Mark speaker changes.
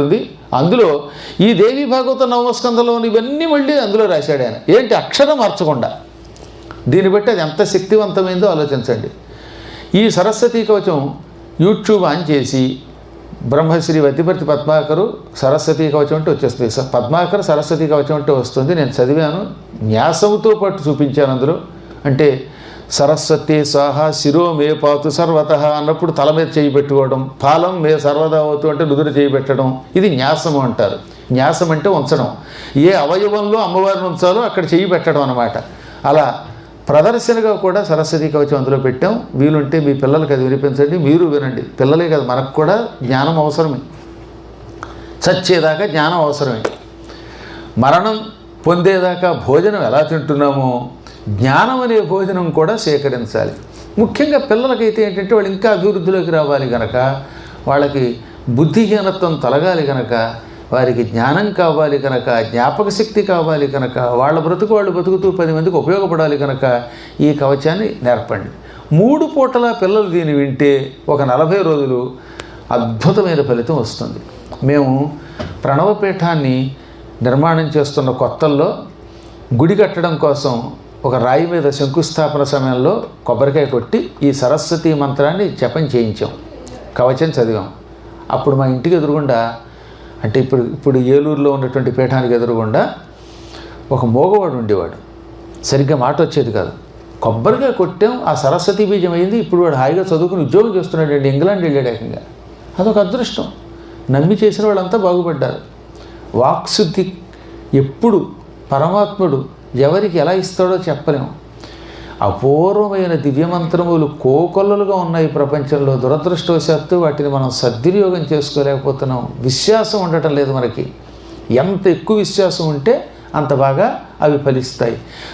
Speaker 1: ఉంది. అందులో ఈ దేవి భాగవత నవమస్కంధంలోని ఇవన్నీ మళ్ళీ అందులో రాశాడు ఆయన. ఏంటి అక్షరం మార్చకుండా. దీన్ని బట్టి అది ఎంత శక్తివంతమైందో ఆలోచించండి. ఈ సరస్వతీ కవచం యూట్యూబ్ ఆన్ చేసి బ్రహ్మశ్రీ వద్దిపర్తి పద్మాకరు సరస్వతీ కవచం అంటే వచ్చేస్తుంది. పద్మాకర్ సరస్వతీ కవచం అంటే వస్తుంది. నేను చదివాను, న్యాసంతో పాటు చూపించాను అందులో. అంటే సరస్వతి స్వాహ శిరో మే పాతు సర్వత అన్నప్పుడు తల మీద చేయి పెట్టుకోవడం, పాలం మే సర్వదా అవుతూ అంటే నుదురు చేయి పెట్టడం, ఇది న్యాసము అంటారు. న్యాసం అంటే ఉంచడం, ఏ అవయవంలో అమ్మవారిని ఉంచాలో అక్కడ చేయి పెట్టడం అన్నమాట. అలా ప్రదర్శనగా కూడా సరస్వతీ కవచం అందులో పెట్టాం. వీలుంటే మీ పిల్లలకి అది వినిపించండి, మీరు వినండి. పిల్లలే కదా, మనకు కూడా జ్ఞానం అవసరమే. చచ్చేదాకా జ్ఞానం అవసరమే. మరణం పొందేదాకా భోజనం ఎలా తింటున్నామో జ్ఞానం అనే భోజనం కూడా సేకరించాలి. ముఖ్యంగా పిల్లలకైతే ఏంటంటే వాళ్ళు ఇంకా అభివృద్ధిలోకి రావాలి కనుక, వాళ్ళకి బుద్ధిహీనత్వం తొలగాలి కనుక, వారికి జ్ఞానం కావాలి కనుక, జ్ఞాపక శక్తి కావాలి కనుక, వాళ్ళ బ్రతుకు వాళ్ళు బతుకుతూ 10 మందికి ఉపయోగపడాలి కనుక ఈ కవచాన్ని నేర్పండి. 3 పూటల పిల్లలు దీన్ని వింటే ఒక 40 రోజులు అద్భుతమైన ఫలితం వస్తుంది. మేము ప్రణవపీఠాన్ని నిర్మాణం చేస్తున్న కొత్తల్లో గుడి కట్టడం కోసం ఒక రాయి మీద శంకుస్థాపన సమయంలో కొబ్బరికాయ కొట్టి ఈ సరస్వతీ మంత్రాన్ని జపం చేయించాం, కవచం చదివాం. అప్పుడు మా ఇంటికి ఎదురుగుండా, అంటే ఇప్పుడు ఏలూరులో ఉన్నటువంటి పీఠానికి ఎదురుగుండా ఒక మోగవాడు ఉండేవాడు. సరిగ్గా మాట వచ్చేది కాదు. కొబ్బరికాయ కొట్టాం, ఆ సరస్వతీ బీజం అయింది. ఇప్పుడు వాడు హాయిగా చదువుకుని ఉద్యోగం చేస్తున్నాడండి, ఇంగ్లాండ్ వెళ్ళాడు ఏకంగా. అదొక అదృష్టం. నమ్మి చేసిన వాళ్ళంతా బాగుపడ్డారు. వాక్శుద్ధి ఎప్పుడు పరమాత్ముడు ఎవరికి ఎలా ఇస్తాడో చెప్పలేము. అపూర్వమైన దివ్యమంత్రములు కోకొల్లలుగా ఉన్నాయి ప్రపంచంలో. దురదృష్టవశాత్తు వాటిని మనం సద్వినియోగం చేసుకోలేకపోతున్నాం. విశ్వాసం ఉండటం లేదు మనకి. ఎంత ఎక్కువ విశ్వాసం ఉంటే అంత బాగా అవి ఫలిస్తాయి.